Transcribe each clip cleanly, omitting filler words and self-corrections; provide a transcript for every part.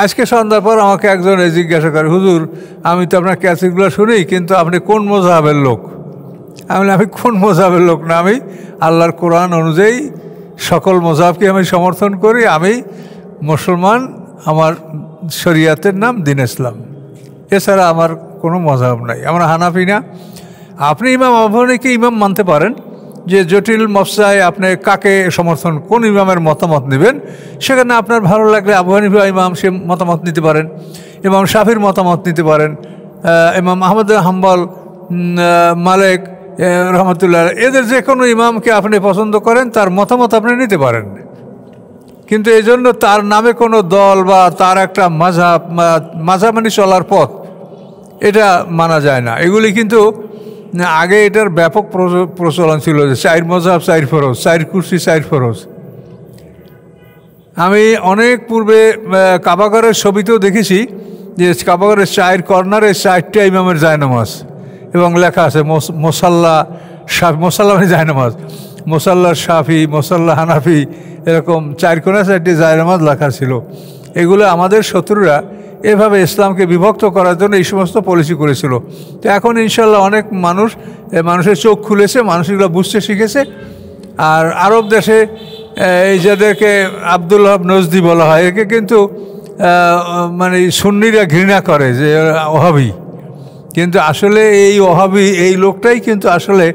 আজকে সন্ধ্যার পর আমাকে একজন জিজ্ঞাসা করে, হুজুর আমি তো আপনার ক্যাসেটগুলো শুনি, কিন্তু আপনি কোন মযহাবের লোক? আমি কোন মযহাবের লোক না, আমি আল্লাহর কোরআন অনুযায়ী সকল মযহাবকে আমি সমর্থন করি। আমি মুসলমান, আমার শরিয়াতের নাম দ্বীন ইসলাম, এছাড়া আমার কোনো মযহাব নাই। আমরা হানাফি না। আপনি ইমাম আবু হানিফাকে ইমাম মানতে পারেন, যে জটিল মসলায় আপনি কাকে সমর্থন, কোন ইমামের মতামত নেবেন, সেখানে আপনার ভালো লাগলে আবু হানিফা ইমাম সে মতামত নিতে পারেন, ইমাম শাফির মতামত নিতে পারেন, ইমাম আহমদ হাম্বল, মালিক রহমতুল্লাহ, এদের যে কোনো ইমামকে আপনি পছন্দ করেন, তার মতামত আপনি নিতে পারেন। কিন্তু এই জন্য তার নামে কোনো দল বা তার একটা মাঝাব মানে চলার পথ, এটা মানা যায় না। এগুলি কিন্তু আগে এটার ব্যাপক প্রচলন ছিল, যে 4 মযহাব 4 ফরজ, 4 কুরসি 4 ফরজ। আমি অনেক পূর্বে কাবাগরের ছবিতেও দেখেছি যে কাবাগরের 4 কর্নারে 4টা ইমামের জায়নামাজ, এবং লেখা আছে মোসাল্লা মানে জায়নামাজ, মোসাল্লা শাফি, মোসাল্লা হানাফি, এরকম 4 কোণে 4টি জায়নামাজ লেখা ছিল। এগুলো আমাদের শত্রুরা এভাবে ইসলামকে বিভক্ত করার জন্য এই সমস্ত পলিসি করেছিল। তো এখন ইনশাল্লাহ অনেক মানুষের চোখ খুলেছে, মানুষ এগুলো বুঝতে শিখেছে। আর আরব দেশে এই যাদেরকে আব্দুল ওহাব নজদি বলা হয়, একে কিন্তু মানে সুন্নিরা ঘৃণা করে যে ওহাবি, কিন্তু আসলে এই ওহাবি এই লোকটাই কিন্তু আসলে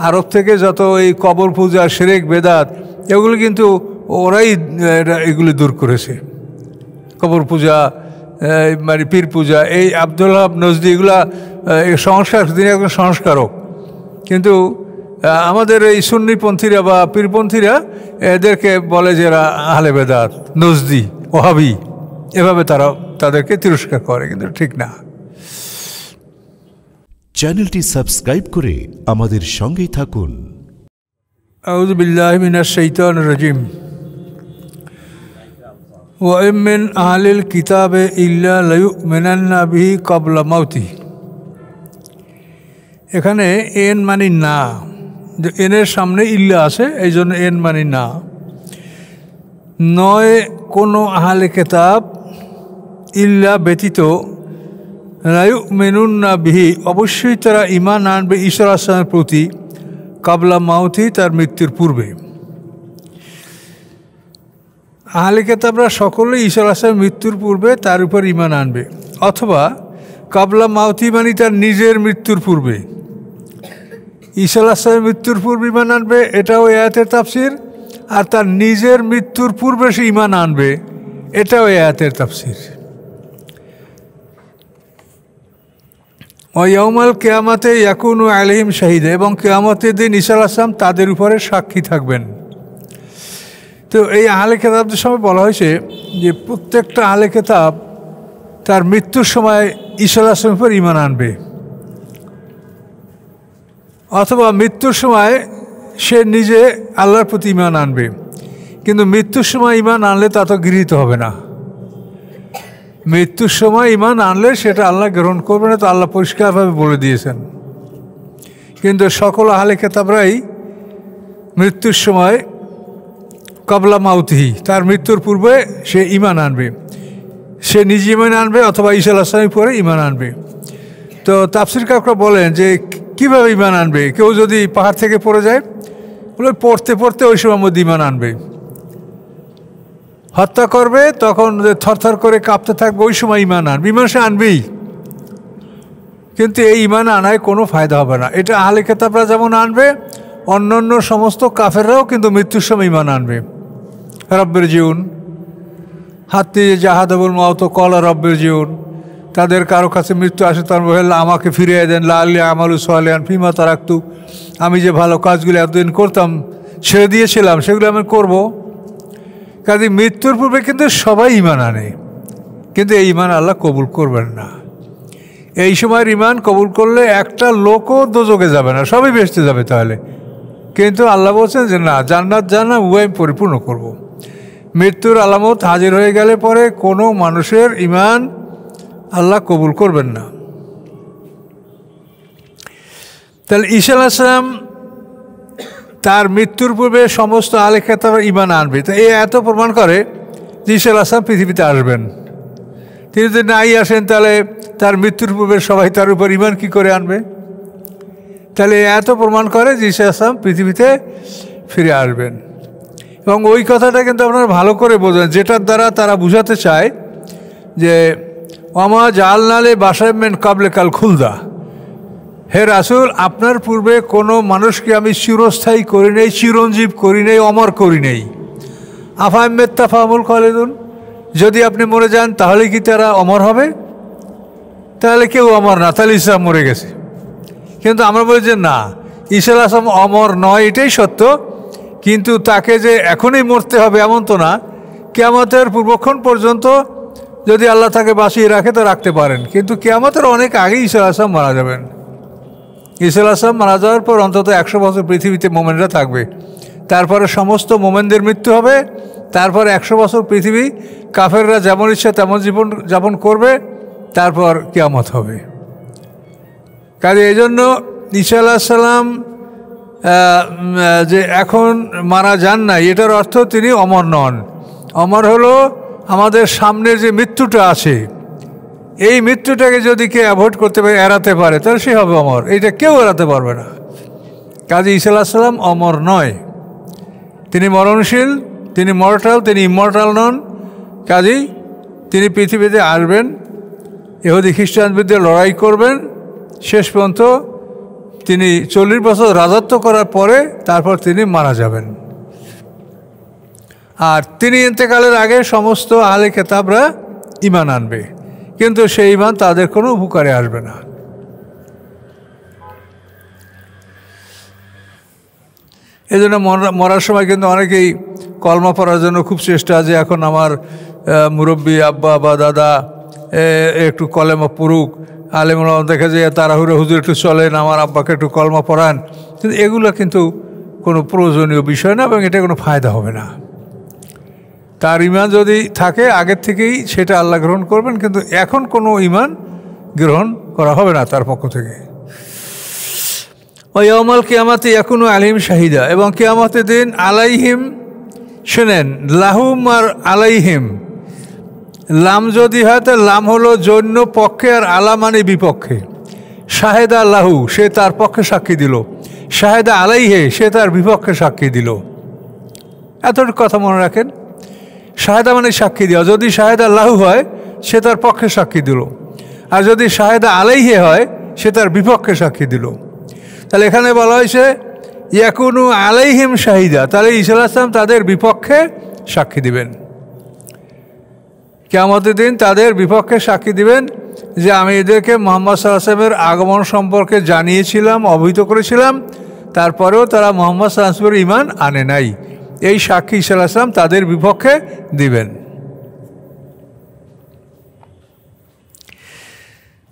আরব থেকে যত এই কবর পূজা, শিরক, বেদাত, এগুলো কিন্তু ওরাই এগুলি দূর করেছে। কবর পূজা, মানে পীর পূজা, এই আব্দুল ওহাব নজদি এগুলা সংস্কার, তিনি একজন সংস্কারক। কিন্তু আমাদের এই সুন্নিপন্থীরা বা পীরপন্থীরা এদেরকে বলে যে এরা আহলে বেদাত, নজদি, ওহাবি, এভাবে তারা তাদেরকে তিরস্কার করে, কিন্তু ঠিক না। চ্যানেলটি সাবস্ক্রাইব করে আমাদের সঙ্গেই থাকুন। আউযু বিল্লাহি মিনাশ শাইতানির রাজিম। ওয়া ইন মিন আহলিল কিতাবে ইল্লা লায়ুমিনান্না বিহি ক্বাবলা মাউতি। এখানে এন মানে না, যে এনের সামনে ইল্লা আছে, এই জন্য এন মানে না। নয় কোনো আহলে কিতাব, ইল্লা ব্যতীত, লায়ুমিনুন্না বিহি অবশ্যই তারা ঈমান আনবে ঈসা আলাইহিস সালামের প্রতি, ক্বাবলা মাউতি তার মৃত্যুর পূর্বে। আহলে কিতাবরা সকলেই ঈসা আলাইহিস সালামের মৃত্যুর পূর্বে তার উপর ঈমান আনবে, অথবা ক্বাবলা মাউতি মানে তার নিজের মৃত্যুর পূর্বে। ঈসা আলাইহিস সালামের মৃত্যুর পূর্বে ঈমান আনবে, এটাও আয়াতের তাফসীর। আর তার নিজের মৃত্যুর পূর্বে সে ঈমান আনবে, এটাও আয়াতের তাফসীর। ও ইয়াউমাল কিয়ামাতে ইয়াকুনু আলাইহিম শাহিদা, এবং কিয়ামতের দিন ঈসা আলাইহিস সালাম তাদের উপরে সাক্ষী থাকবেন। তো এই আহলে কিতাবদের সময় বলা হয়েছে যে প্রত্যেকটা আহলে কিতাব তার মৃত্যুর সময় ঈসা আলাইহিস সালামের উপর ঈমান আনবে, অথবা মৃত্যুর সময় সে নিজে আল্লাহর প্রতি ঈমান আনবে। কিন্তু মৃত্যুর সময় ঈমান আনলে তা তো গৃহীত হবে না। মৃত্যুর সময় ঈমান আনলে সেটা আল্লাহ গ্রহণ করবে না, তো আল্লাহ পরিষ্কারভাবে বলে দিয়েছেন। কিন্তু সকল আহলে কিতাবরাই মৃত্যুর সময় ক্বাবলা মাউতিহি, তার মৃত্যুর পূর্বে সে ঈমান আনবে, সে নিজে ঈমান আনবে অথবা ঈসা আলাইহিস সালামের পরে ঈমান আনবে। তো তাফসীরকাররা বলেন যে কীভাবে ঈমান আনবে? কেউ যদি পাহাড় থেকে পড়ে যায়, বলে পড়তে পড়তে ওই সময় মধ্যে ঈমান আনবে। হত্যা করবে, তখন থরথর করে কাঁপতে থাকবে, ওই সময় ঈমান আনবে। ঈমান সে আনবেই, কিন্তু এই ঈমান আনায় কোনো ফায়দা হবে না। এটা আহলে কিতাবরা যেমন আনবে, অন্যান্য সমস্ত কাফেররাও কিন্তু মৃত্যুর সময় ঈমান আনবে। রব্বির জিউন, হাত্তি জাহাদাবুল মাউত ক্বালা রব্বির জিউন, তাদের কারো কাছে মৃত্যু আসে, তার বলে আমাকে ফিরিয়ে দেন, লাআল্লী আমালু সালিহান ফীমা তারাকতু, আমি যে ভালো কাজগুলি এতদিন করতাম, ছেড়ে দিয়েছিলাম, সেগুলো আমি করব। কাজে মৃত্যুর পূর্বে কিন্তু সবাই ঈমান আনে, কিন্তু এই ঈমান আল্লাহ কবুল করবেন না। এই সময়ের ঈমান কবুল করলে একটা লোকও দোজখে যাবে না, সবই বেহেশতে যাবে তাহলে। কিন্তু আল্লাহ বলছেন যে না, জান্নাত জাহান্নাম উভয় পরিপূর্ণ করব। মৃত্যুর আলামত হাজির হয়ে গেলে পরে কোনো মানুষের ঈমান আল্লাহ কবুল করবেন না। তাহলে ঈসা আলাইহিস সালাম তার মৃত্যুর পূর্বে সমস্ত আহলে কিতাব ঈমান আনবে। তো এই এত প্রমাণ করে যে ঈসা আলাইহিস সালাম পৃথিবীতে আসবেন। তিনি যদি নাই আসেন তাহলে তার মৃত্যুর পূর্বে সবাই তার উপর ঈমান কী করে আনবে? তাহলে এত প্রমাণ করে যে ঈসা আসলাম পৃথিবীতে ফিরে আসবেন। এবং ওই কথাটা কিন্তু আপনারা ভালো করে বোঝেন, যেটার দ্বারা তারা বুঝাতে চায় যে ওমা জালনালে বাসায়মেন কাবলে কাল খুলদা, হে রাসূল আপনার পূর্বে কোনো মানুষকে আমি চিরস্থায়ী করি নেই, চিরঞ্জীব করি নেই, অমর করি নেই। আফামেত্তাফামুল খালিদুন, যদি আপনি মরে যান তাহলে কি তারা অমর হবে? তাহলে কেউ অমর না, তাহলে ঈসা মরে গেছে। কিন্তু আমরা বলি যে না, ঈসা আলাইহিস সালাম অমর নয়, এটাই সত্য, কিন্তু তাকে যে এখনই মরতে হবে এমন তো না। কিয়ামতের পূর্বক্ষণ পর্যন্ত যদি আল্লাহ তাকে বাঁচিয়ে রাখে তো রাখতে পারেন, কিন্তু কিয়ামতের অনেক আগেই ঈসা আলাইহিস সালাম মারা যাবেন। ঈসা আলাইহিস সালাম মারা যাওয়ার পর অন্তত 100 বছর পৃথিবীতে মোমেনরা থাকবে, তারপরে সমস্ত মোমেনদের মৃত্যু হবে, তারপর 100 বছর পৃথিবী কাফেররা যেমন ইচ্ছা তেমন জীবন যাপন করবে, তারপর কিয়ামত হবে। কাজে এই জন্য ঈসা আলাইহিস সালাম যে এখন মারা যান না, এটার অর্থ তিনি অমর নন। অমর হলো আমাদের সামনের যে মৃত্যুটা আছে, এই মৃত্যুটাকে যদি কেউ অ্যাভয়েড করতে পারে, এড়াতে পারে, তাহলে সে হবে অমর। এটা কেউ এড়াতে পারবে না। কাজে ঈসা আলাইহিস সালাম অমর নয়, তিনি মরণশীল, তিনি মর্টাল, তিনি ইমর্টাল নন। কাজেই তিনি পৃথিবীতে আসবেন, ইহুদি খ্রিস্টান বিরুদ্ধে লড়াই করবেন, শেষ পর্যন্ত তিনি 40 বছর রাজত্ব করার পরে তারপর তিনি মারা যাবেন। আর তিনি ইন্তেকালের আগে সমস্ত আহলে কিতাবরা ঈমান আনবে, কিন্তু সেই ঈমান তাদের কোনো উপকারে আসবে না। এই জন্য মরার সময় কিন্তু অনেকেই কলমা পড়ার জন্য খুব চেষ্টা, যে এখন আমার মুরব্বী আব্বা বা দাদা একটু কলেমা পড়ুক, আলেমরা দেখা যায় তাড়াহুড়ো, হুজুর একটু চলেন আমার আব্বাকে একটু কলমা পড়ান, কিন্তু এগুলো কিন্তু কোনো প্রয়োজনীয় বিষয় না এবং এটা কোনো ফায়দা হবে না। তার ঈমান যদি থাকে আগের থেকেই সেটা আল্লাহ গ্রহণ করবেন, কিন্তু এখন কোনো ঈমান গ্রহণ করা হবে না তার পক্ষ থেকে। ওই ইয়াউমাল কিয়ামাতে ইয়াকুনু আলাইহিম শাহিদা, এবং কিয়ামতের দিন আলাইহিম, শুনেন, লাহুম আর আলাইহিম, লাম যদি হয় তো লাম হলো জন্য পক্ষে, আর আলা মানে বিপক্ষে। শাহেদা লাহু, সে তার পক্ষে সাক্ষী দিল, শাহেদা আলাইহে, সে তার বিপক্ষে সাক্ষী দিল। এতটুকু কথা মনে রাখেন, শাহেদা মানে সাক্ষী দেওয়া। যদি শাহেদা লাহু হয় সে তার পক্ষে সাক্ষী দিল, আর যদি শাহেদা আলাইহে হয় সে তার বিপক্ষে সাক্ষী দিল। তাহলে এখানে বলা হয়েছে ইয়াকুনু আলাইহিম শাহিদা, তাহলে ঈসা আলাইহিস সালাম তাদের বিপক্ষে সাক্ষী দিবেন। কিয়ামতের দিন তাদের বিপক্ষে সাক্ষী দিবেন যে আমি এদেরকে মুহাম্মদ সাল্লাল্লাহু আলাইহি ওয়াসাল্লামের আগমন সম্পর্কে জানিয়েছিলাম, অবহিত করেছিলাম, তারপরেও তারা মুহাম্মদ সাল্লাল্লাহু আলাইহি ওয়াসাল্লামের ঈমান আনে নাই। এই সাক্ষী ঈসা আলাইহিস সালাম তাদের বিপক্ষে দিবেন।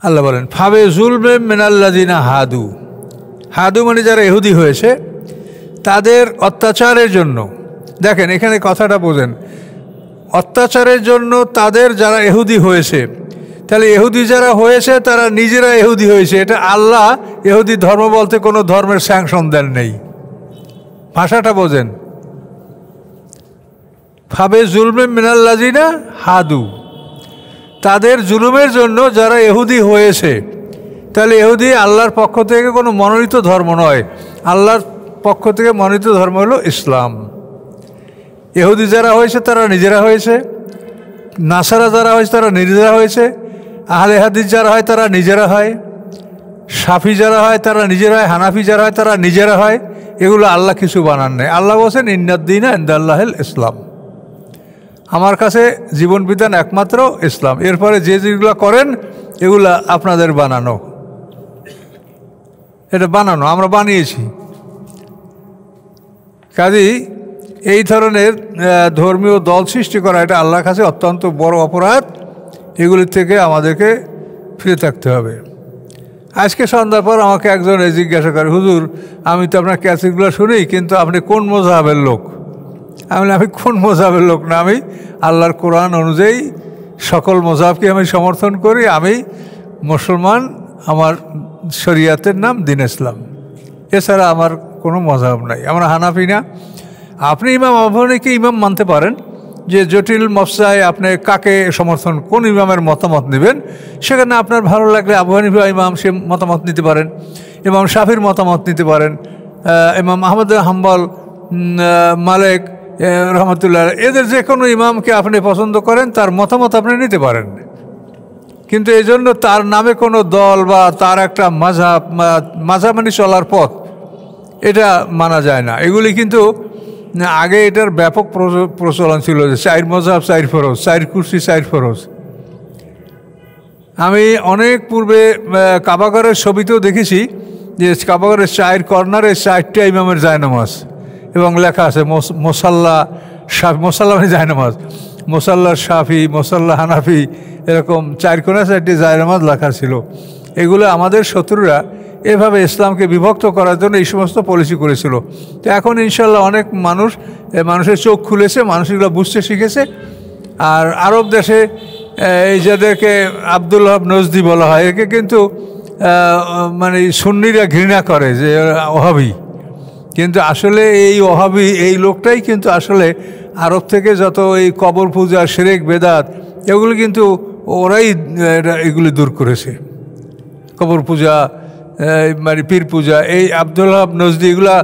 আল্লাহ বলেন ফাবে জুলমে মিনাল্লাযিনা হাদু, হাদু মানে যারা ইহুদি হয়েছে, তাদের অত্যাচারের জন্য। দেখেন এখানে কথাটা বোঝেন, অত্যাচারের জন্য তাদের যারা ইহুদি হয়েছে, তাহলে ইহুদি যারা হয়েছে তারা নিজেরা ইহুদি হয়েছে, এটা আল্লাহ ইহুদি ধর্ম বলতে কোনো ধর্মের স্যাংশন দেন নেই। ভাষাটা বোঝেন, ফাবে জুলমে মিনাল্লাযিনা হাদু, তাদের জুলুমের জন্য যারা ইহুদি হয়েছে, তাহলে ইহুদি আল্লাহর পক্ষ থেকে কোনো মনোনীত ধর্ম নয়। আল্লাহর পক্ষ থেকে মনোনীত ধর্ম হলো ইসলাম। ইহুদি যারা হয়েছে তারা নিজেরা হয়েছে, নাসারা যারা হয়েছে তারা নিজেরা হয়েছে, আহলে হাদিস যারা হয় তারা নিজেরা হয়, শাফি যারা হয় তারা নিজেরা হয়, হানাফি যারা হয় তারা নিজেরা হয়। এগুলো আল্লাহ কিছু বানান নেই। আল্লাহ বলছেন ইন্নাদ-দীনা ইনদাল্লাহিল ইসলাম, আমার কাছে জীবন বিধান একমাত্র ইসলাম। এরপরে যে যেগুলো করেন এগুলা আপনাদের বানানো, এটা বানানো, আমরা বানিয়েছি। কাজেই এই ধরনের ধর্মীয় দল সৃষ্টি করা এটা আল্লাহর কাছে অত্যন্ত বড় অপরাধ। এগুলির থেকে আমাদেরকে ফিরে থাকতে হবে। আজকে সন্ধ্যার পর আমাকে একজন জিজ্ঞাসা করে, হুজুর আমি তো আপনার ক্যাসেটগুলো শুনি, কিন্তু আপনি কোন মযহাবের লোক? আমি কোন মযহাবের লোক না, আমি আল্লাহর কোরআন অনুযায়ী সকল মযহাবকে আমি সমর্থন করি। আমি মুসলমান, আমার শরিয়াতের নাম দ্বীন ইসলাম, এছাড়া আমার কোনো মযহাব নাই। আমরা হানাফি না। আপনি ইমাম আবু হানিফাকে ইমাম মানতে পারেন, যে জটিল মসলায় আপনি কাকে সমর্থন, কোন ইমামের মতামত নেবেন, সেখানে আপনার ভালো লাগলে আবু হানিফা ইমাম সে মতামত নিতে পারেন, ইমাম শাফির মতামত নিতে পারেন, ইমাম আহমদ হাম্বল, মালিক রহমতুল্লাহ, এদের যে কোনো ইমামকে আপনি পছন্দ করেন তার মতামত আপনি নিতে পারেন। কিন্তু এই জন্য তার নামে কোনো দল বা তার একটা মাঝাব মানে চলার পথ, এটা মানা যায় না। এগুলি কিন্তু আগে এটার ব্যাপক প্রচলন ছিল যে চার মজাব চার ফরজ, চার কুরসি চার ফরজ। আমি অনেক পূর্বে কাবাগরের ছবিতেও দেখেছি যে কাবাগরের চার কর্নারে চারটা ইমামের জায়নামাজ এবং লেখা আছে মোসাল্লা মানে জায়নামাজ, মোসাল্লা শাফি, মোসাল্লা হানাফি, এরকম চার কোণে চারটি জায়নামাজ লেখা ছিল। এগুলো আমাদের শত্রুরা এভাবে ইসলামকে বিভক্ত করার জন্য এই সমস্ত পলিসি করেছিল। তো এখন ইনশাল্লাহ অনেক মানুষের চোখ খুলেছে, মানুষ এগুলো বুঝতে শিখেছে। আর আরব দেশে এই যাদেরকে আব্দুল ওহাব নজদি বলা হয়, একে কিন্তু মানে সুন্নিরা ঘৃণা করে যে ওহাবি, কিন্তু আসলে এই ওহাবি এই লোকটাই কিন্তু আসলে আরব থেকে যত এই কবর পূজা, শিরক, বেদাত এগুলো কিন্তু ওরাই এগুলি দূর করেছে। কবর পূজা, মানে পীর পূজা, এই আব্দুল ওহাব নজদি এগুলা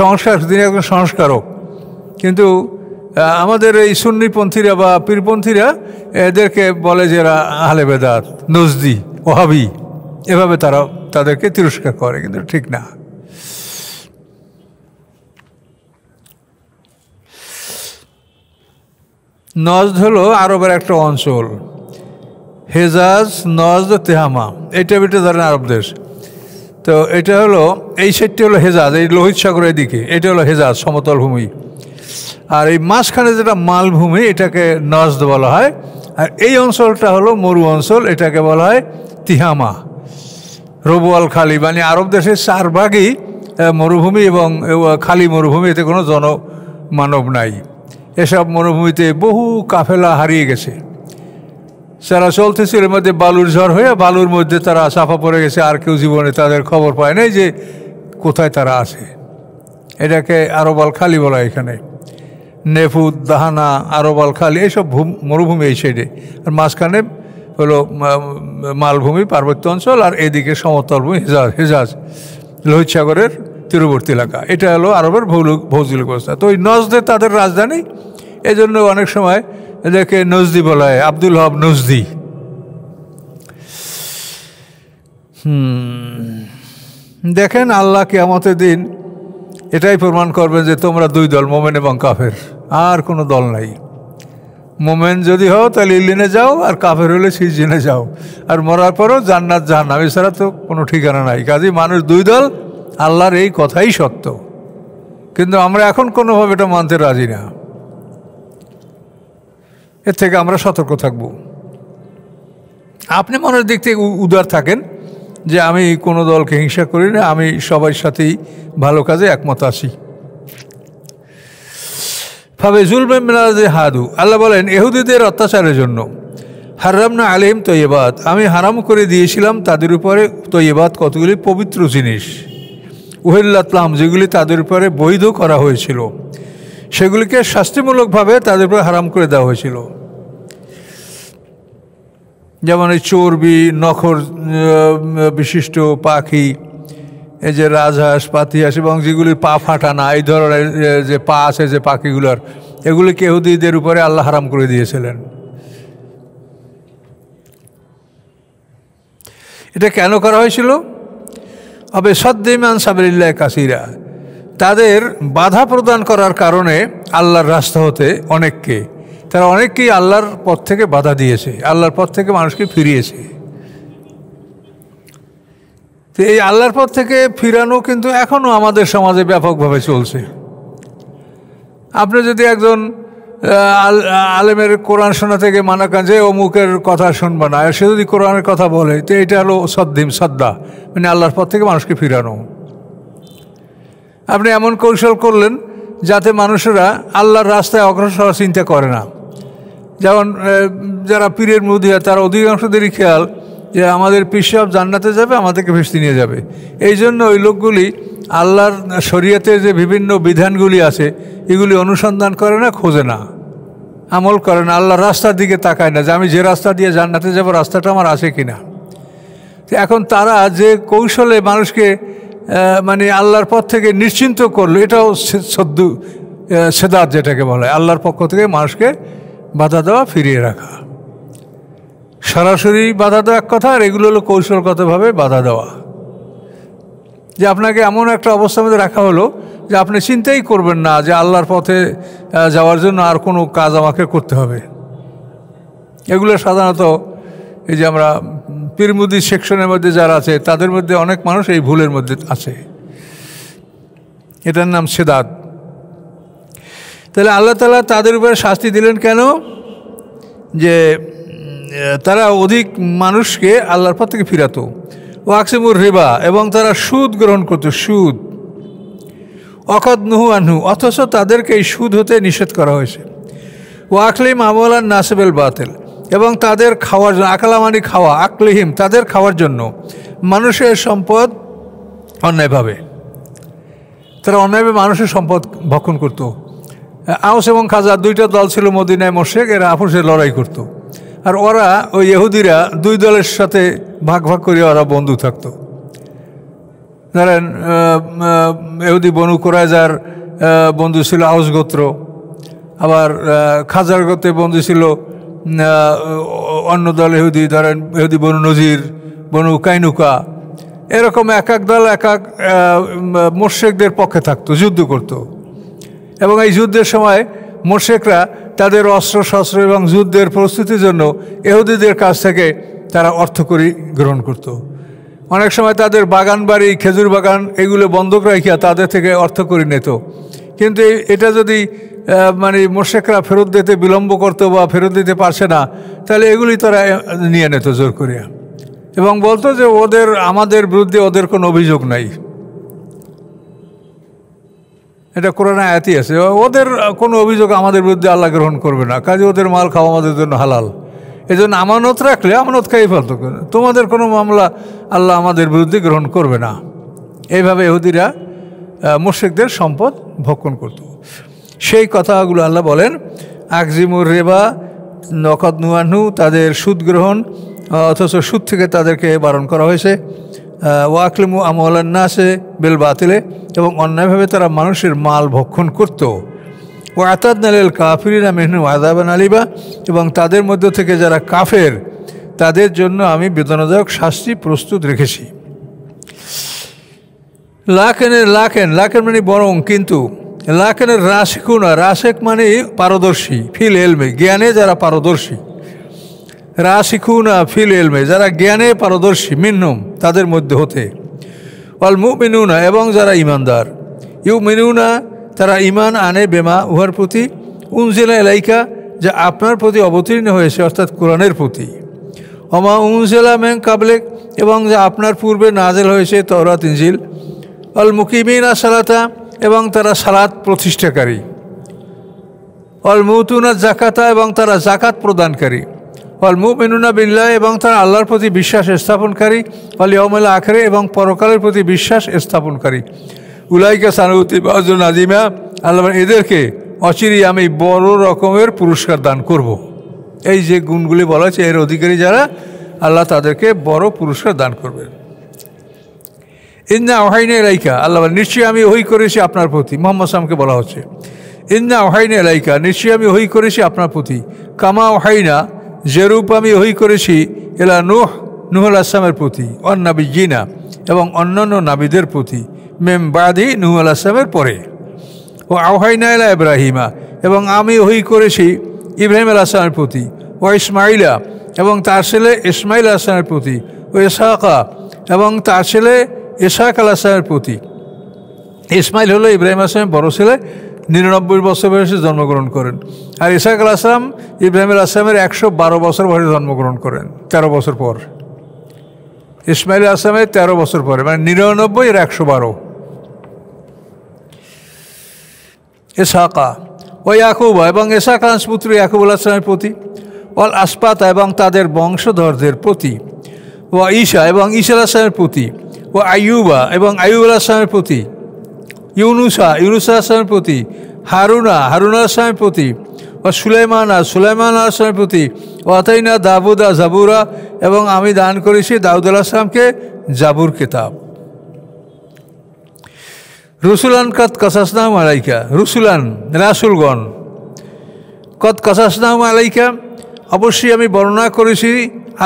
সংস্কার, তিনি একজন সংস্কারক। কিন্তু আমাদের এই সুন্নিপন্থীরা বা পীরপন্থীরা এদেরকে বলে যে এরা আহলে বেদাত, নজদি, ওহাবি, এভাবে তারা তাদেরকে তিরস্কার করে, কিন্তু ঠিক না। নজদ হলো আরবের একটা অঞ্চল, হেজাজ, নজদ, তেহামা, এটা ধরেন আরব দেশ। তো এটা হলো এই সাইডটি হলো হেজাজ, এই লোহিত সাগরের দিকে, এটা হলো হেজাজ সমতল ভূমি। আর এই মাঝখানে যেটা মালভূমি এটাকে নজদ বলা হয়। আর এই অঞ্চলটা হলো মরু অঞ্চল, এটাকে বলা হয় তিহামা, রবুয়াল খালি। মানে আরব দেশের 4 ভাগই মরুভূমি এবং খালি মরুভূমি, এতে কোনো জনমানব নাই। এসব মরুভূমিতে বহু কাফেলা হারিয়ে গেছে, যারা চলতেছিল, এর মধ্যে বালুর ঝড় হয়ে বালুর মধ্যে তারা চাপা পড়ে গেছে, আর কেউ জীবনে তাদের খবর পায় নাই যে কোথায় তারা আছে। এটাকে আরবাল খালি বলা হয়। এখানে নেফুদ, দাহানা, আরবাল খালি এইসব মরুভূমি এই সাইডে, আর মাঝখানে হলো মালভূমি, পার্বত্য অঞ্চল, আর এদিকে সমতল ভূমি, হেজাজ লোহিত সাগরের তীরবর্তী এলাকা। এটা হলো আরবের ভৌগোলিক অবস্থা। তো ওই নজদে তাদের রাজধানী, এই জন্য অনেক সময় এদেরকে নজদি বলা হয়, আব্দুল ওহাব নজদি। দেখেন আল্লাহ কিয়ামতের দিন এটাই প্রমাণ করবেন যে তোমরা 2 দল, মোমেন এবং কাফের, আর কোনো দল নাই। মোমেন যদি হও তাহলে ইলিনে যাও, আর কাফের হলে সিজিনে যাও, আর মরার পরও জান্নাত জাহান্নাম, এছাড়া তো কোনো ঠিকানা নাই। কাজেই মানুষ 2 দল, আল্লাহর এই কথাই সত্য, কিন্তু আমরা এখন কোনোভাবে এটা মানতে রাজি না। এর থেকে আমরা সতর্ক থাকব। আপনি মনের দিক থেকে উদার থাকেন যে আমি কোনো দলকে হিংসা করি না, আমি সবার সাথেই ভালো কাজে একমত আছি। ফাবে জুলমে মিনাজে হাদু, আল্লাহ বলেন ইহুদিদের অত্যাচারের জন্য হারামনা আলিম তৈবাত, আমি হারাম করে দিয়েছিলাম তাদের উপরে তৈবাত, কতগুলি পবিত্র জিনিস, উহিল্লাতলাম, যেগুলি তাদের উপরে বৈধ করা হয়েছিল, সেগুলিকে শাস্তিমূলকভাবে তাদের উপরে হারাম করে দেওয়া হয়েছিল। যেমন এই চর্বি, নখর বিশিষ্ট পাখি, এই যে রাজহাঁস, পাতিহাঁস, এবং যেগুলির পা ফাটা না, এই ধরনের যে পা আছে যে পাখিগুলোর, এগুলিকে ইহুদিদের উপরে আল্লাহ হারাম করে দিয়েছিলেন। এটা কেন করা হয়েছিল? আবে সদ্দিমান সাবিলিল্লাহ কাসিরা, তাদের বাধা প্রদান করার কারণে আল্লাহর রাস্তা হতে তারা অনেককেই আল্লাহর পথ থেকে বাধা দিয়েছে, আল্লাহর পথ থেকে মানুষকে ফিরিয়েছে। তো এই আল্লাহর পথ থেকে ফিরানো কিন্তু এখনও আমাদের সমাজে ব্যাপকভাবে চলছে। আপনি যদি একজন আলেমের কোরআন শোনা থেকে মানা করেন যে অমুকের কথা শুনবা না, সে যদি কোরআনের কথা বলে, তো এটা হলো সদ্দা, মানে আল্লাহর পথ থেকে মানুষকে ফিরানো। আপনি এমন কৌশল করলেন যাতে মানুষেরা আল্লাহর রাস্তায় অগ্রসর হওয়ার চিন্তা করে না। যেমন যারা পীরের মুরিদ, তারা অধিকাংশদেরই খেয়াল যে আমাদের পীর সাহেব জান্নাতে যাবে, আমাদেরকে ভেস্তে নিয়ে যাবে। এই জন্য ওই লোকগুলি আল্লাহর শরীয়তের যে বিভিন্ন বিধানগুলি আছে এগুলি অনুসন্ধান করে না, খোঁজে না। আমল করে না, আল্লাহর রাস্তার দিকে তাকায় না যে আমি যে রাস্তা দিয়ে জান্নাতে যাব রাস্তাটা আমার আছে কিনা। এখন তারা যে কৌশলে মানুষকে মানে আল্লাহর পথ থেকে নিশ্চিন্ত করলো, এটাও সেদাত যেটাকে বলে, আল্লাহর পক্ষ থেকে মানুষকে বাধা দেওয়া, ফিরিয়ে রাখা। সরাসরি বাধা দেওয়া এক কথা, আর এগুলো হলো কৌশলগতভাবে বাধা দেওয়া, যে আপনাকে এমন একটা অবস্থার মধ্যে রাখা হলো যে আপনি চিন্তাই করবেন না যে আল্লাহর পথে যাওয়ার জন্য আর কোনো কাজ আমাকে করতে হবে। এগুলো সাধারণত এই যে আমরা পীরমুদি সেকশনের মধ্যে যারা আছে তাদের মধ্যে অনেক মানুষ এই ভুলের মধ্যে আছে। এটার নাম সেদাত। তাহলে আল্লাহ তাআলা তাদের উপরে শাস্তি দিলেন কেন? যে তারা অধিক মানুষকে আল্লাহর পথ থেকে ফিরাতো। ও আকসিমুর রিবা, এবং তারা সুদ গ্রহণ করতো, সুদ। অকদ নুহু আনহু, অথচ তাদেরকে এই সুদ হতে নিষেধ করা হয়েছে। ও আকলিম আমলান নাসিবেল বাতিল, এবং তাদের খাওয়ার জন্য, আকলা মানে খাওয়া, আকলিহিম তাদের খাওয়ার জন্য মানুষের সম্পদ অন্যায়ভাবে, তারা অন্যায়ভাবে মানুষের সম্পদ ভক্ষণ করত। আউস এবং খাজা দুইটা দল ছিল মদিনায়, মুশরিক, এরা আপসে লড়াই করত। আর ওরা ওই ইহুদিরা দুই দলের সাথে ভাগ ভাগ করে ওরা বন্ধু থাকতো। ধরেন ইহুদি বনু কুরাইজার বন্ধু ছিল আউস গোত্র, আবার খাজার গোত্রে বন্ধু ছিল অন্য দল ইহুদি, ধরেন ইহুদি বনু নজির, বনু কাইনুকা, এরকম এক এক দল এক এক মুশরিকদের পক্ষে থাকতো, যুদ্ধ করত। এবং এই যুদ্ধের সময় মুশরিকরা তাদের অস্ত্র শস্ত্র এবং যুদ্ধের প্রস্তুতির জন্য ইহুদিদের কাছ থেকে তারা অর্থকড়ি গ্রহণ করত। অনেক সময় তাদের বাগান বাড়ি, খেজুর বাগান, এগুলো বন্ধক রাখিয়া তাদের থেকে অর্থকড়ি নিত। কিন্তু এটা যদি মানে মুশরিকরা ফেরত দিতে বিলম্ব করতো বা ফেরত দিতে পারছে না, তাহলে এগুলি তারা নিয়ে নিত জোর করিয়া, এবং বলতো যে আমাদের বিরুদ্ধে ওদের কোনো অভিযোগ নাই। এটা কোরআনে আয়াতই আছে, ওদের কোনো অভিযোগ আমাদের বিরুদ্ধে আল্লাহ গ্রহণ করবে না, কাজে ওদের মাল খাওয়া আমাদের জন্য হালাল। এই জন্য আমানত রাখলে আমানত খাই ফেলতো, তোমাদের কোনো মামলা আল্লাহ আমাদের বিরুদ্ধে গ্রহণ করবে না। এইভাবে ইহুদিরা মুশরিকদের সম্পদ ভক্ষণ করত। সেই কথাগুলো আল্লাহ বলেন, আকজিমুর রেবা নকদ নুয়ানহু, তাদের সুদ গ্রহণ, অথচ সুদ থেকে তাদেরকে বারণ করা হয়েছে। ওয়াকলিমু আমওয়ালান নাসে বিল বাতিলে, এবং অন্যায়ভাবে তারা মানুষের মাল ভক্ষণ করত। ও আতাদনা লিল কাফিরিনা মিনহুম আযাবান আলিমা, এবং তাদের মধ্য থেকে যারা কাফের তাদের জন্য আমি বেদনাদায়ক শাস্তি প্রস্তুত রেখেছি। লাকেন মানে বরং, কিন্তু লাকেনের রাসিকুনা, রাসেক মানে পারদর্শী, ফিল এলমে জ্ঞানে যারা পারদর্শী, রাসিকুনা ফিল এলমে যারা জ্ঞানে পারদর্শী, মিনহুম তাদের মধ্যে হতে, ওয়াল মুমিনুনা এবং যারা ইমানদার, ইউমিনুনা তারা ইমান আনে বেমা উহার প্রতি, উনজিলা ইলাইকা যা আপনার প্রতি অবতীর্ণ হয়েছে, অর্থাৎ কোরআনের প্রতি, ওমা উনজিলা মিন কাবলিক এবং যা আপনার পূর্বে নাযিল হয়েছে, তাওরাত ইনজিল, ওয়াল মুকিমিনা সালাতা এবং তারা সালাত প্রতিষ্ঠাকারী, ওয়াল মুতুনা যাকাতা এবং তারা যাকাত প্রদানকারী, ওয়াল মুমিনুনা বিল্লাহ এবং তারা আল্লাহর প্রতি বিশ্বাস স্থাপনকারী, ওয়াল ইয়াউমিল আখির এবং পরকালের প্রতি বিশ্বাস স্থাপনকারী, উলাইকা সানুতি বাজুন আজিমা, আল্লাহ এদেরকে অচিরেই আমি বড় রকমের পুরস্কার দান করব। এই যে গুণগুলি বলা হয়েছে, এর অধিকারী যারা, আল্লাহ তাদেরকে বড় পুরস্কার দান করবেন। ইন্না ওহাইনা ইলাইকা, আল্লাহ নিশ্চয়ই আমি ওহী করেছি আপনার প্রতি, মুহাম্মদ সাল্লামকে বলা হচ্ছে, ইন্না ওহাইনা ইলাইকা নিশ্চয়ই আমি ওহী করেছি আপনার প্রতি, কামা ওহাইনা যেরূপ আমি ওহী করেছি, এলা নূহ আলাইহিস সালামের প্রতি, অন্নাবিয়িনা এবং অন্যান্য নাবিদের প্রতি, মেম বাদি নূহ আলাইহিস সালামের পরে, ও আওহাইনা ইলা ইব্রাহিমা এবং আমি ওহী করেছি ইব্রাহিম আলাইহিস সালামের প্রতি, ও ইসমাইলা এবং তার ছেলে ইসমাইল আলাইহিস সালামের প্রতি, ও ইসহাকা এবং তার ছেলে ইসহাক আলাইহিস সালামের প্রতি। ইসমাইল হলো ইব্রাহিম আলাইহিস সালামের বড় ছেলে, 99 বছর বয়সে জন্মগ্রহণ করেন। আর ইসহাক আলাইহিস সালাম ইব্রাহিম আলাইহিস সালামের 112 বছর বয়সে জন্মগ্রহণ করেন, 13 বছর পর। ইসমাইল আলাইহিস সালামের 13 বছর পরে, মানে 99 এর 112। ইসহাকা ও ইয়াকুব এবং ইসহাক আলাইহিস পুত্র ইয়াকুব আলাইহিস সালামের প্রতি, ওয়াল আসপাতা এবং তাদের বংশধরদের প্রতি, ও ঈসা এবং ঈসা আলাইহিস সালামের প্রতি, ও আইয়ুবা এবং আইয়ুব আলাইহিস সালামের প্রতি, ইউনুস আলাইহিস সালামের প্রতি, হারুন আলাইহিস সালামের প্রতি, ও ও সুলাইমান আলাইহিসসালামের প্রতি ও আতাইনা দাউদা জাবুরা, এবং আমি দান করেছি দাউদ আলাইহিস সালামকে জাবুর কিতাব। রুসুলান কদ কাসাসনাহুম আলাইকা, রুসুলান রাসূলগণ, কদ কাসাসনাহুম আলাইকা অবশ্যই আমি বর্ণনা করেছি,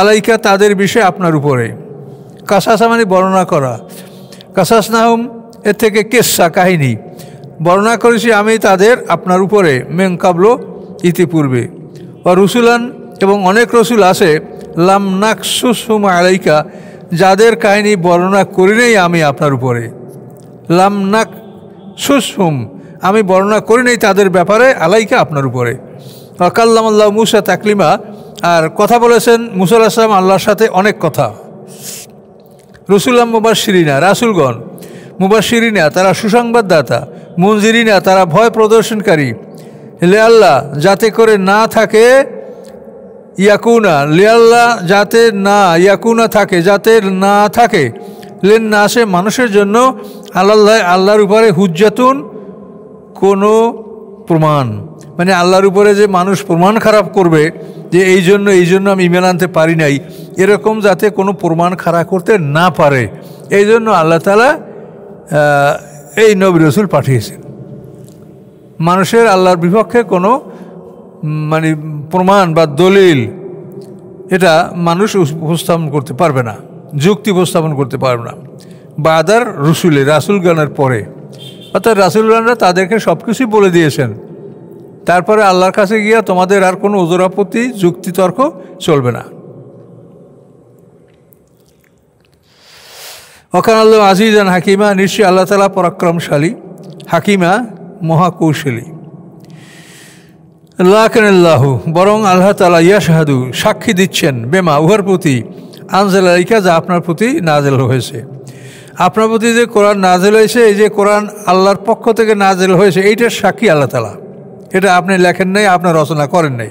আলাইকা তাদের বিষয়ে আপনার উপরে। কাসাসা মানে বর্ণনা করা, কাসাসনাহুম এর থেকে কেসা কাহিনী, বর্ণনা করেছি আমি তাদের আপনার উপরে, মেন কাবলো ইতিপূর্বে। ও রুসুলান এবং অনেক রসুল আছে, লাম নাকসুসহুম আলাইকা যাদের কাহিনী বর্ণনা করি নেই আমি আপনার উপরে, লাম নাকসুসহুম আমি বর্ণনা করি নেই তাদের ব্যাপারে, আলাইকা আপনার উপরে। কাল্লামাল্লাহু মূসা তাকলিমা, আর কথা বলেছেন মূসা আলাইহিস সালাম আল্লাহর সাথে অনেক কথা। রসুলাম মুবাশশিরিনা, রাসূলগণ মুবাশশিরিনা তারা সুসংবাদদাতা, মুনজিরিনা তারা ভয় প্রদর্শনকারী, লে আল্লাহ যাতে করে না থাকে, ইয়াকুনা লে আল্লাহ যাতে না, ইয়াকুনা থাকে যাতে না থাকে, লেন না আসে মানুষের জন্য, আল্লাহ আল্লাহর উপরে হুজ্জাতুন কোনো প্রমাণ, মানে আল্লাহর উপরে যে মানুষ প্রমাণ খারাপ করবে যে এই জন্য আমি ঈমান আনতে পারি নাই, এরকম যাতে কোনো প্রমাণ খাড়া করতে না পারে, এই জন্য আল্লাহ তাআলা এই নবী রাসূল পাঠিয়েছেন। মানুষের আল্লাহর বিপক্ষে কোনো মানে প্রমাণ বা দলিল এটা মানুষ উপস্থাপন করতে পারবে না, যুক্তি উপস্থাপন করতে পারবে না বাদার রসুলে, রাসূলগণের পরে। অর্থাৎ রাসূলগণরা তাদেরকে সব কিছুই বলে দিয়েছেন, তারপরে আল্লাহর কাছে গিয়া তোমাদের আর কোনো ওজর আপত্তি যুক্তিতর্ক চলবে না। ওয়াকানা আল্লাহু আজিজান হাকিমা, নিশ্চয়ই আল্লাহ তাআলা পরাক্রমশালী, হাকিমা মহাকৌশলী। লাকিনাল্লাহু বরং আল্লাহ তাআলা ইয়াশহাদু সাক্ষী দিচ্ছেন, বেমা উহার প্রতি, আনজালা আলাইকা যা আপনার প্রতি নাযিল হয়েছে। আপনার প্রতি যে কোরআন নাযিল হয়েছে, এই যে কোরআন আল্লাহর পক্ষ থেকে নাযিল হয়েছে, এইটার সাক্ষী আল্লাহ তাআলা, এটা আপনি লেখেন নাই, আপনার রচনা করেন নাই।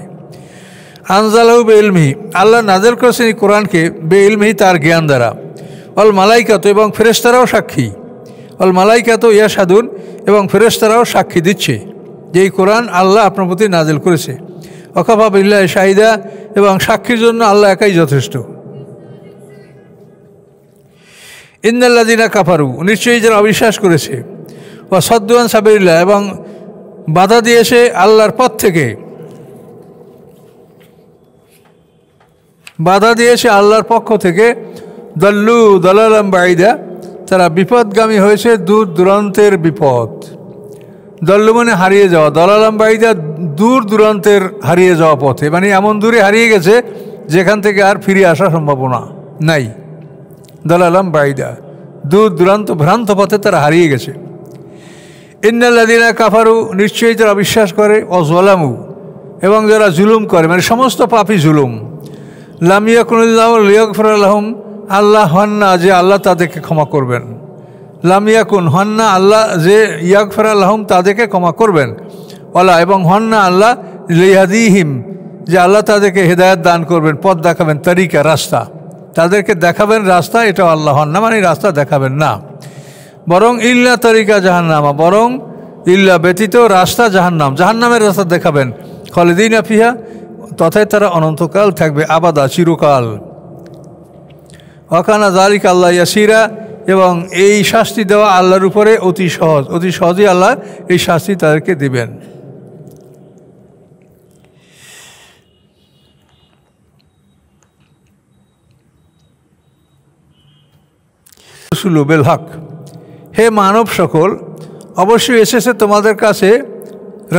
আনজালাহু বিইলমিহি আল্লাহ নাযিল করেছেন এই কোরআনকে, বিইলমিহি তার জ্ঞান দ্বারা। অল মালাইকাত এবং ফেরেশতারাও সাক্ষী, অল মালাইকাত ইয়াশহাদুন এবং ফেরেশতারাও সাক্ষী দিচ্ছে যে এই কোরআন আল্লাহ আপনার প্রতি নাযিল করেছে। ওয়াকাফা বিল্লাহি শাহিদা এবং সাক্ষীর জন্য আল্লাহ একাই যথেষ্ট। ইন্নাল্লাযিনা কাফারু নিশ্চয়ই যারা অবিশ্বাস করেছে, ওয়া সাদ্দু আন সাবিলিল্লাহ এবং বাধা দিয়েছে আল্লাহর পথ থেকে, বাধা দিয়েছে আল্লাহর পক্ষ থেকে, দল্লু দলালাম বাঈদা তারা বিপদগামী হয়েছে দূর দূরান্তের বিপদ। দল্লু মানে হারিয়ে যাওয়া, দলালাম বাঈদা দূর দূরান্তের হারিয়ে যাওয়া পথে, মানে এমন দূরে হারিয়ে গেছে যেখান থেকে আর ফিরে আসার সম্ভাবনা নাই। দলালাম বাঈদা দূর দূরান্ত ভ্রান্ত পথে তারা হারিয়ে গেছে। ইন্নাল্লাযিনা কাফারু নিশ্চয়ই যারা বিশ্বাস করে, অযলামু এবং যারা জুলুম করে, মানে সমস্ত পাপী জুলুম, লাম ইয়াকুনিল্লাহু লিয়াগফিরা লাহুম আল্লাহ হন না যে আল্লাহ তাদেরকে ক্ষমা করবেন, লাম ইয়াকুন হন না আল্লাহ যে ইয়াগফিরা লাহুম তাদেরকে ক্ষমা করবেন, ওয়ালা এবং হন না আল্লাহ লিয়াহদিহিম যে আল্লাহ তাদেরকে হেদায়েত দান করবেন, পথ দেখাবেন, তরিকা রাস্তা তাদেরকে দেখাবেন রাস্তা, এটাও আল্লাহ হন না, মানে রাস্তা দেখাবেন না। বরং ইল্লা তরিকা জাহান্নামা বরং ইল্লা ব্যতীত রাস্তা জাহান্নাম, জাহান্নামের রাস্তা দেখাবেন, খালিদিনা ফিহা তথায় তারা অনন্তকাল থাকবে, আবাদা চিরকাল। ওয়াকানা যালিকা আল্লাহ ইয়াসিরা এবং এই শাস্তি দেওয়া আল্লাহর উপরে অতি সহজ, অতি সহজেই আল্লাহ এই শাস্তি তাদেরকে দিবেন। রাসূলু বিল হক হে মানব সকল, অবশ্যই এসেছে তোমাদের কাছে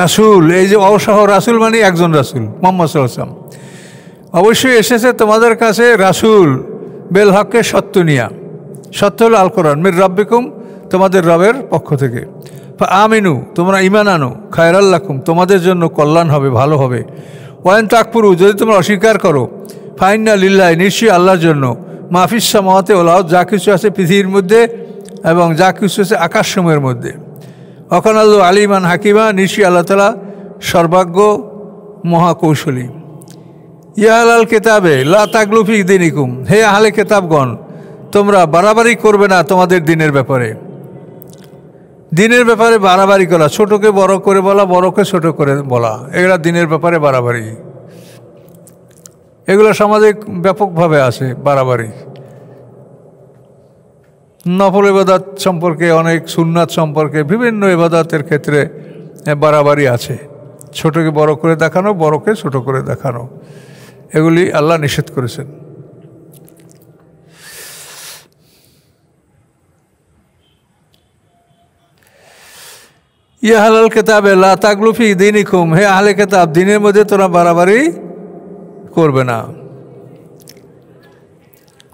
রাসূল, এই যে অসহ রাসূল মানে একজন রাসূল মুহাম্মদ সাল্লাল্লাহু আলাইহি ওয়াসাল্লাম, অবশ্যই এসেছে তোমাদের কাছে রাসূল বেল হককে সত্য নিয়া, সত্য হল আল কোরআন, মির রাব্বিকুম তোমাদের রবের পক্ষ থেকে, আমিনু তোমরা ঈমান আনো, খায়রাল লাকুম তোমাদের জন্য কল্যাণ হবে, ভালো হবে, ওয়াইন তাকফুরু যদি তোমরা অস্বীকার করো, ফাইন্না লিল্লাহি নিশ্চয়ই আল্লাহর জন্য, মাফিস সামাওয়াতি ওয়াল আরদ যা কিছু আছে পৃথিবীর মধ্যে এবং যা কিছু আছে আকাশসমূহের মধ্যে, ওয়াকানা আল্লাহু আলিমান হাকিমা নিশ্চয়ই আল্লাহ তাআলা সর্বজ্ঞ মহাকৌশলী। ইয়া আহলাল কিতাবে লা তাগলু ফি দীনিকুম হে আহলে কিতাবগণ তোমরা বাড়াবাড়ি করবে না তোমাদের দিনের ব্যাপারে, দিনের ব্যাপারে বাড়াবাড়ি করা, ছোটকে বড় করে বলা, বড়কে ছোট করে বলা, এগুলা দিনের ব্যাপারে বাড়াবাড়ি। এগুলো সমাজে ব্যাপকভাবে আছে বাড়াবাড়ি। নফল ইবাদত সম্পর্কে, অনেক সুন্নাত সম্পর্কে, বিভিন্ন ইবাদতের ক্ষেত্রে বাড়াবাড়ি আছে। ছোটকে বড় করে দেখানো, বড়কে ছোট করে দেখানো, এগুলি আল্লাহ নিষেধ করেছেন। ইয়া আহলাল কিতাবে লা তাগলু ফি দীনিকুম, হে আহলে কিতাব, দিনের মধ্যে তোরা বাড়াবাড়ি করবে না।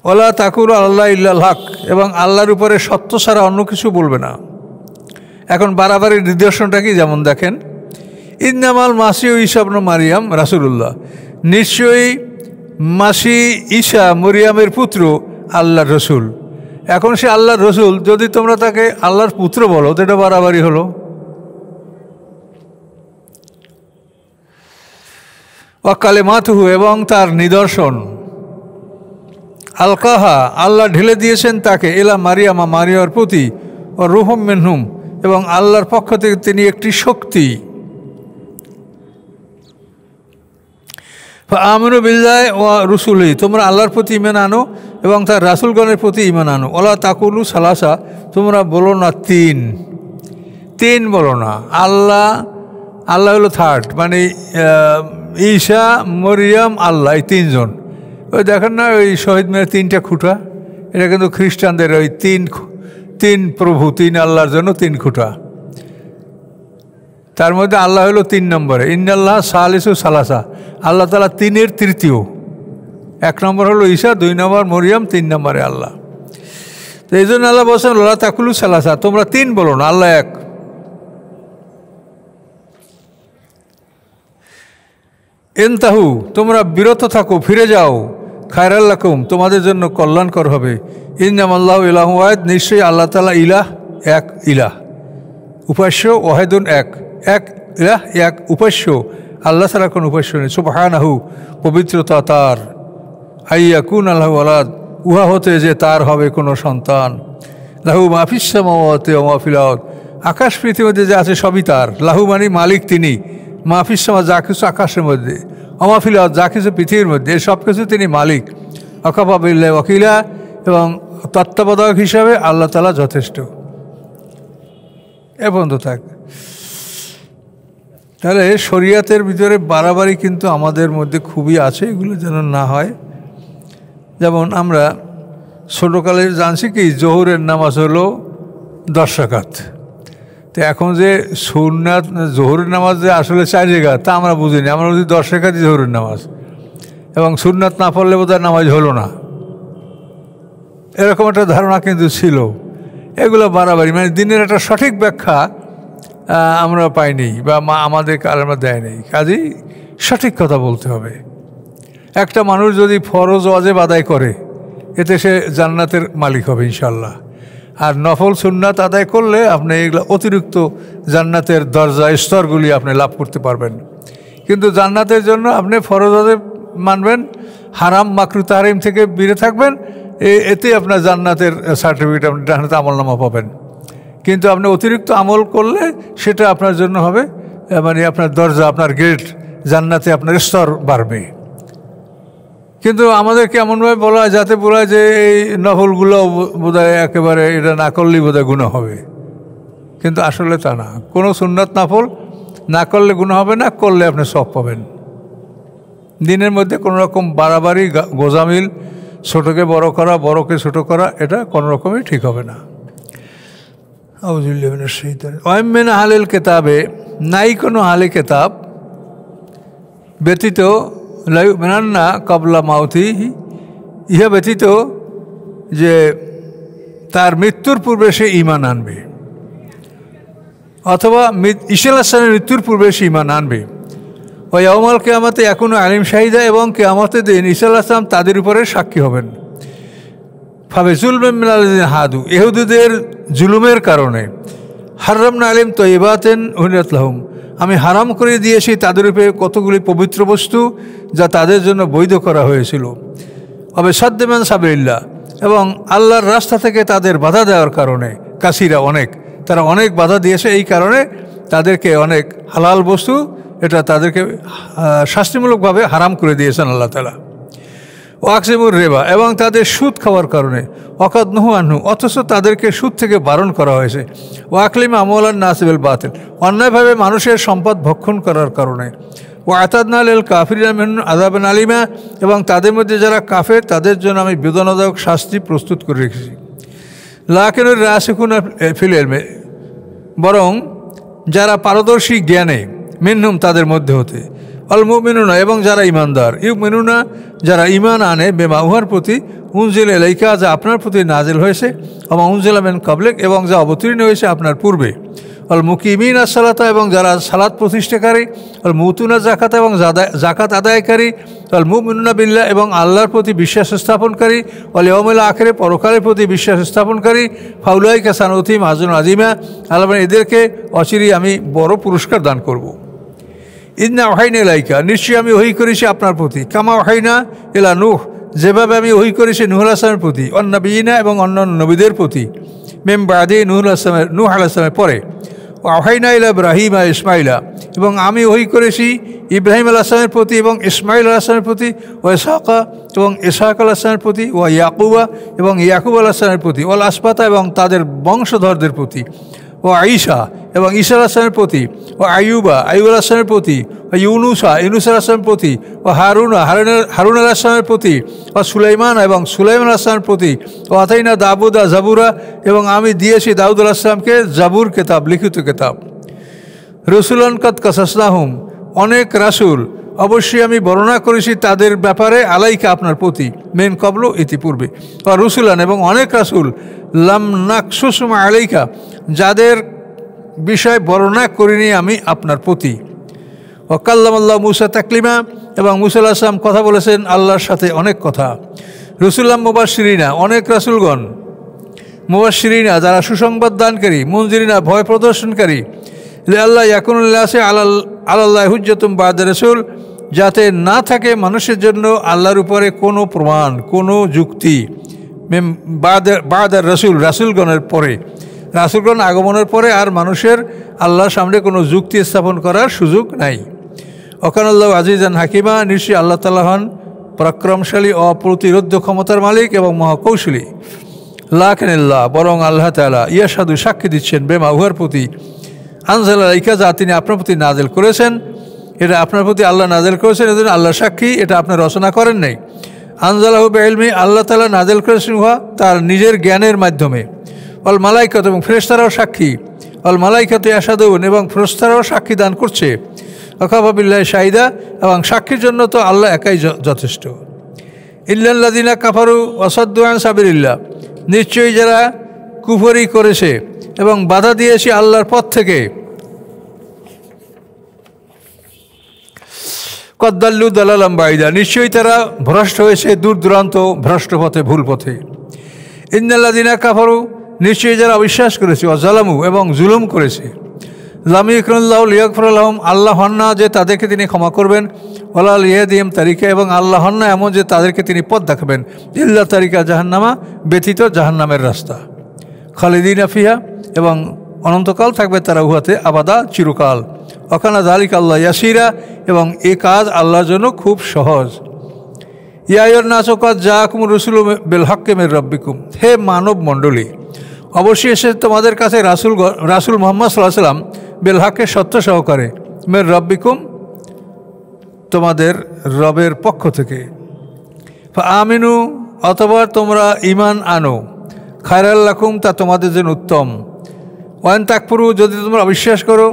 ওয়ালা তাকুলু আল্লাহ ইল্লাল হক, এবং আল্লাহর উপরে সত্য ছাড়া অন্য কিছু বলবে না। এখন বাড়াবাড়ির নিদর্শনটা কি? যেমন দেখেন, ইন্নামাল মাসিহ ঈসা ইবনে মারিয়াম রাসূলুল্লাহ, নিশ্চয়ই মাসি ঈসা মরিয়ামের পুত্র আল্লাহর রসুল। এখন সে আল্লাহর রসুল, যদি তোমরা তাকে আল্লাহর পুত্র বলো তো এটা বাড়াবাড়ি হলো। ওয়া কালিমাতুহু, এবং তার নিদর্শন, আলকাহা, আল্লাহ ঢেলে দিয়েছেন তাকে, ইলা মারিয়ামা, মারিয়ার প্রতি, ও রুহুম মিনহুম, এবং আল্লাহর পক্ষ থেকে তিনি একটি শক্তি। আমিনু বিল্লাহি ওয়া রুসুলিহি, তোমরা আল্লাহর প্রতি ঈমান আনো এবং তার রাসূলগণের প্রতি ঈমান আনো। ওয়ালা তাকুলু সালাসা, তোমরা বলো না তিন বলো না। আল্লাহ হলো থার্ড, মানে ঈসা, মরিয়াম, আল্লাহ, এই তিনজন। ওই দেখেন না ওই শহীদ মিনারের তিনটা খুঁটা, এটা কিন্তু খ্রিস্টানদের ওই তিন প্রভু, তিন আল্লাহর জন্য তিন খুঁটা। তার মধ্যে আল্লাহ হলো 3 নম্বরে, ইন্নাল্লাহ সালিসু সালাসা, আল্লাহ তাআলা তিনের তৃতীয়। 1 নম্বর হলো ঈসা, 2 নম্বর মরিয়াম, 3 নম্বরে আল্লাহ। তো এই জন্য আল্লাহ বলছেন লা তাকুলু সালাসা, তোমরা 3 বলো না, আল্লাহ এক। ইনতাহু, তোমরা বিরত থাকো, ফিরে যাও, খায়রাল লাকুম, তোমাদের জন্য কল্যাণকর হবে। ইন্নামাল্লাহু ইলাহু ওয়াহিদ, নিশ্চয়ই আল্লাহ তাআলা ইলাহ, এক ইলাহ, উপাস্য, ওয়াহিদুন, এক ইলাহ, এক উপাস্য, আল্লাহ ছাড়া কোনো উপাস্য নেই। সুবহানাহু, পবিত্রতা তার, আইয়াকুন আল্লাহু ওয়ালাদ, উহা হতে যে তার হবে কোনো সন্তান। লাহু মা ফিস সামাওয়াতি ওয়া মা ফিল আরদ, আকাশ পৃথিবীতে যা আছে সবই তার। লাহু মানে মালিক তিনি, মা ফিস সামা, যা কিছু আকাশের মধ্যে, ওয়া মা ফিল আরদ, যা কিছু পৃথিবীর মধ্যে, সব কিছু তিনি মালিক। ওয়াকাফা বিল্লাহি ওয়াকিলা, এবং তত্ত্বাবধায়ক হিসাবে আল্লাহ তাআলা যথেষ্ট। এ পর্যন্ত থাক। তাহলে শরিয়াতের ভিতরে বাড়াবাড়ি কিন্তু আমাদের মধ্যে খুবই আছে, এগুলো যেন না হয়। যেমন আমরা ছোটোকালে জানছি কি, জোহরের নামাজ হলো 10 রাকাত। তো এখন যে সুন্নাত জোহরের নামাজ যে আসলে 4 রাকাত, তা আমরা বুঝিনি। আমরা বুঝি 10 রাকাতই জোহরের নামাজ, এবং সুন্নাত না পড়লে বোধহয় নামাজ হলো না, এরকম একটা ধারণা কিন্তু ছিল। এগুলো বাড়াবাড়ি, মানে দিনের একটা সঠিক ব্যাখ্যা আমরা পাইনি, বা আমাদের আলেমরা দেয় নেই। কাজেই সঠিক কথা বলতে হবে। একটা মানুষ যদি ফরজ ওয়াজিব আদায় করে, এতে সে জান্নাতের মালিক হবে ইনশাল্লাহ। আর নফল সুন্নাত আদায় করলে আপনি এগুলো অতিরিক্ত জান্নাতের দরজা, স্তরগুলি আপনি লাভ করতে পারবেন। কিন্তু জান্নাতের জন্য আপনি ফরজ ওয়াজিব মানবেন, হারাম মাকরু তাহরিম থেকে বিরে থাকবেন, এতে আপনার জান্নাতের সার্টিফিকেট, আপনি জান্নাতে আমলনামা পাবেন। কিন্তু আপনি অতিরিক্ত আমল করলে সেটা আপনার জন্য হবে, মানে আপনার দরজা, আপনার গেট, জান্নাতে আপনার স্তর বাড়বে। কিন্তু আমাদেরকে এমনভাবে বলা হয়, যাতে বলা হয় যে এই নফলগুলো বোধহয় একেবারে এটা না করলেই বোধহয় গুনাহ হবে। কিন্তু আসলে তা না। কোনো সুন্নাত নফল না করলে গুনাহ হবে না, করলে আপনি সওয়াব পাবেন। দিনের মধ্যে কোনো রকম বাড়াবাড়ি, গোজামিল, ছোটকে বড় করা, বড়কে ছোট করা, এটা কোনো রকমই ঠিক হবে না। ওয়ামিন আহলিল কিতাবে, নাই কোনো আহলে কিতাব ব্যতীত, লা ইউমিনান্না ক্বাবলা মাউতিহি, ইহা ব্যতীত যে তার মৃত্যুর পূর্বে সে ঈমান আনবে, অথবা ঈসা আলাইহিস সালামের মৃত্যুর পূর্বে সে ঈমান আনবে। ওয়া ইয়াউমাল কিয়ামাতে ইয়াকুনু আলাইহিম শাহিদা, এবং কিয়ামতের দিন ঈসা আলাইহিস সালাম তাদের উপরে সাক্ষী হবেন। ফাবিজুলমিন মিনাল্লাযিনা হাদু, ইহুদীদের জুলুমের কারণে, হারামনা আলাইহিম তাইয়্যিবাতিন উহিল্লাত লাহুম, আমি হারাম করে দিয়েছি তাদের উপরে কতগুলি পবিত্র বস্তু যা তাদের জন্য বৈধ করা হয়েছিল। অবিসাদ্দিমান সাবিলিল্লাহ, এবং আল্লাহর রাস্তা থেকে তাদের বাধা দেওয়ার কারণে, কাসিরা অনেক, তারা অনেক বাধা দিয়েছে, এই কারণে তাদেরকে অনেক হালাল বস্তু এটা তাদেরকে শাস্তিমূলকভাবে হারাম করে দিয়েছেন আল্লাহ তাআলা। ওয়াকসিমুর রেবা, এবং তাদের সুদ খাওয়ার কারণে, অকাদনহু আনহু, অথচ তাদেরকে সুদ থেকে বারণ করা হয়েছে। ওয়াকলিম আমলান নাসিবুল বাতিল, অন্যায়ভাবে মানুষের সম্পদ ভক্ষণ করার কারণে। ও আতাদনা লিল কাফিরিনা মিনহুম আযাবান আলিমা, এবং তাদের মধ্যে যারা কাফের তাদের জন্য আমি বেদনাদায়ক শাস্তি প্রস্তুত করে রেখেছি। লাকিনুর রাসিখুনা ফিল ইলমি, বরং যারা পারদর্শী জ্ঞানে, মিনহুম তাদের মধ্যে হতে, অল মুমিনুনা, এবং যারা ইমানদার, ইউমিনুনা যারা ইমান আনে, বেমা উহার প্রতি, উনজিল ইলাইকা যা আপনার প্রতি নাজিল হয়েছে, আমা উনজিলা মিন কাবলিক, এবং যা অবতীর্ণ হয়েছে আপনার পূর্বে, অল মুকিমিনা সালাতা, এবং যারা সালাত প্রতিষ্ঠাকারী, অল মুতুনা জাকাতা, এবং জাকাত আদায়কারী, অল মুমিনুনা বিল্লাহ, এবং আল্লাহর প্রতি বিশ্বাস স্থাপনকারী, অল ইয়াউমিল আখির, পরকালের প্রতি বিশ্বাস স্থাপনকারী, ফাউলাইকা সানুতিহিম আজরুন আযীমা, আল্লাহ এদেরকে অচিরেই আমি বড় পুরস্কার দান করব। ইন্না ওহাইনা ইলাইকা, নিশ্চয়ই আমি ওহী করেছি আপনার প্রতি, কামা ওহাইনা ইলা নূহ, যেভাবে আমি ওহী করেছি নূহ আলাইহিস সালামের প্রতি, অন্নবীনা, এবং অন্যান্য নবীদের প্রতি, মিন বাদি নূহ আলাইহিস সালামের পরে, ওহাইনা ইলা ইব্রাহিম আর ইসমাইলা, এবং আমি ওহী করেছি ইব্রাহিম আলাইহিস সালামের প্রতি এবং ইসমাইল আলাইহিস সালামের প্রতি, ও ইসহাকা, এবং ইসহাক আলাইহিস সালামের প্রতি, ও ইয়াকুবা, এবং ইয়াকুব আলাইহিস সালামের প্রতি, ওল আসবাতা, এবং তাদের বংশধরদের প্রতি, ও আইসা, এবং ঈসা আলাইহিস সালামের প্রতি, ও আইয়ুবা, আইয়ুব আলাইহিস সালামের প্রতি, ও ইউনুসা, ইউনুস আলাইহিস সালামের প্রতি, ও হারুন আলাইহিস সালামের প্রতি, ও সুলাইমান, এবং সুলাইমান আলাইহিস সালামের প্রতি, ও আতাইনা দাউদা জাবুরা, এবং আমি দিয়েছি দাউদ আলাইহিস সালামকে জাবুর কিতাব, লিখিত কিতাব। রসুলান কাদ কাসাসনাহুম, অনেক রাসূল অবশ্যই আমি বর্ণনা করেছি তাদের ব্যাপারে, আলাইকা আপনার প্রতি, মেন কবল ইতিপূর্বে, বা রসুলান, এবং অনেক রাসূল, লাম নাকসুসুম আলাইকা, যাদের বিষয় বর্ণনা করিনি আমি আপনার প্রতি। ও কাল্লামাল্লাহ মুসা তাকলিমা, এবং মুসা আলাইহিস সালাম কথা বলেছেন আল্লাহর সাথে অনেক কথা। রসুল্লাহ মুবাশশিরিনা, অনেক রাসূলগণ, মুবাশশিরিনা যারা সুসংবাদ দানকারী, মুনজিরিনা ভয় প্রদর্শনকারী, আল্লাহ ইয়াকুনুল নাসি আলাল্লাহি হুজ্জাতুম বা'দা রাসূল, যাতে না থাকে মানুষের জন্য আল্লাহর উপরে কোনো প্রমাণ, কোনো যুক্তি, বা'দা রাসূল, রাসূলগণের পরে, রাসূলগণ আগমনের পরে আর মানুষের আল্লাহর সামনে কোনো যুক্তি স্থাপন করার সুযোগ নাই। ওকানাল্লাহু আজিজান হাকিমা, নিশ্চয়ই আল্লাহ তাআলা হন পরাক্রমশালী, অপ্রতিরোধ্য ক্ষমতার মালিক এবং মহাকৌশলী। লাকিনিল্লাহ, বরং আল্লাহ তাআলা, ইয়াশহাদু, সাক্ষী দিচ্ছেন, বেমা উহার প্রতি, আনজালা আলাইকা, যা তিনি আপনার প্রতি নাজিল করেছেন, এটা আপনার প্রতি আল্লাহ নাজিল করেছেন, এজন্য আল্লাহ সাক্ষী, এটা আপনি রচনা করেন নাই। আনজালাহু বিইলমি, আল্লাহ তাআলা নাজিল করেছেন উহা তার নিজের জ্ঞানের মাধ্যমে। অল মালাইকাত, এবং ফেরেশতারাও সাক্ষী। অল মালাইকাত ইয়াশহাদুন, এবং ফেরেশতারাও সাক্ষী দান করছে। ওয়াকাফা বিল্লাহি শাহিদা, এবং সাক্ষীর জন্য তো আল্লাহ একাই যথেষ্ট। ইল্লাল্লাযিনা কাফারু ওয়া সাদ্দু আন সাবিলিল্লাহ, নিশ্চয়ই যারা কুফরি করেছে এবং বাধা দিয়েছে আল্লাহর পথ থেকে, কদ্দাল্লু দালালাম বাইদা, নিশ্চয়ই তারা ভ্রষ্ট হয়েছে দূর দূরান্ত ভ্রষ্ট পথে, ভুল পথে। ইন্নাল্লাযিনা কাফারু, নিশ্চয়ই যারা অবিশ্বাস করেছে, ও জালামু, এবং জুলুম করেছে, লাম ইয়াকুনুল্লাহু লিয়াগফিরা লাহুম, আল্লাহ হন না যে তাদেরকে তিনি ক্ষমা করবেন, ওয়ালা লিয়াহদিহিম তারিকা, এবং আল্লাহ হন না এমন যে তাদেরকে তিনি পথ দেখাবেন, ইল্লা তারিকা জাহান্নামা, ব্যতীত জাহান্নামের রাস্তা। খালিদিনা ফিহা, এবং অনন্তকাল থাকবে তারা উহাতে, আবাদা, চিরকাল। ওয়াকানা যালিকা আল্লাহ ইয়াসিরা, এবং এ কাজ আল্লাহর জন্য খুব সহজ। ইয়া আইয়ুহান নাসু ক্বাদ জাআকুমুর রাসূলু বিল হাক্কি মির রাব্বিকুম, হে মানব মণ্ডলী, অবশ্যই এসে তোমাদের কাছে রাসূল মুহাম্মদ সাল্লাল্লাহু আলাইহি ওয়াসাল্লাম, বিল হাক্কি, সত্য সহকারে, মির রাব্বিকুম, তোমাদের রবের পক্ষ থেকে। ফাআমিনু, অতঃপর তোমরা ঈমান আনো, খায়রাল লাকুম, তা তোমাদের জন্য উত্তম। ওয়ান তাকফুরু, যদি তোমরা অবিশ্বাস করো,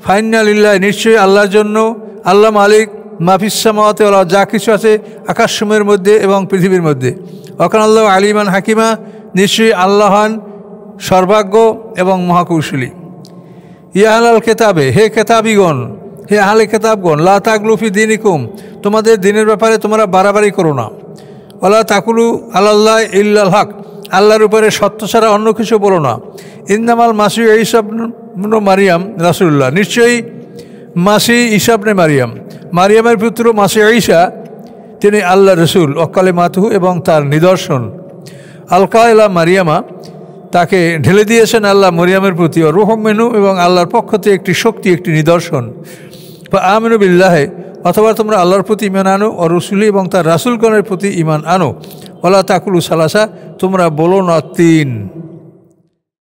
ফাইন্না লিল্লাহি, নিশ্চয়ই আল্লাহর জন্য, আল্লাহ মালিক, মাফিস সামাওয়াতি ওয়াল আরদ, যা কিছু আছে আকাশসমূহের মধ্যে এবং পৃথিবীর মধ্যে। ওয়াকানা আল্লাহু আলিমান হাকিমা, নিশ্চয়ই আল্লাহ হন সর্বাজ্ঞ এবং মহাকৌশলী। ইয়া আহলাল কিতাবে, হে কেতাবীগণ, হে আহলে কেতাবগণ, লা তাগলু ফি দীনিকুম, তোমাদের দিনের ব্যাপারে তোমরা বাড়াবাড়ি করো না। ওয়ালা তাকুলু আলাল্লাহি ইল্লাল হক, আল্লাহর উপরে সত্য ছাড়া অন্য কিছু বলো না। ইন্নামাল মাসিহু ঈসা ইবনু মারিয়াম রাসূলুল্লাহ, নিশ্চয়ই মাসিহ ঈসা ইবনে মারিয়াম, মারিয়ামের পুত্র মাসিহ ঈসা, তিনি আল্লাহর রাসূল, ও কালিমাতুহু, এবং তার নিদর্শন। আলকা ইলা মারিয়ামা, তাকে ঢেলে দিয়েছেন আল্লাহ মরিয়মের প্রতি, ও রুহুম মিনহু, এবং আল্লাহর পক্ষ থেকে একটি শক্তি, একটি নিদর্শন। আমিনু বিল্লাহে, অথবা তোমরা আল্লাহর প্রতি ঈমান আনো, ও রসুলি, এবং তার রাসূলগণের প্রতি ঈমান আনো। ওয়ালা তাকুলু সালাসা, তোমরা বলো না তিন।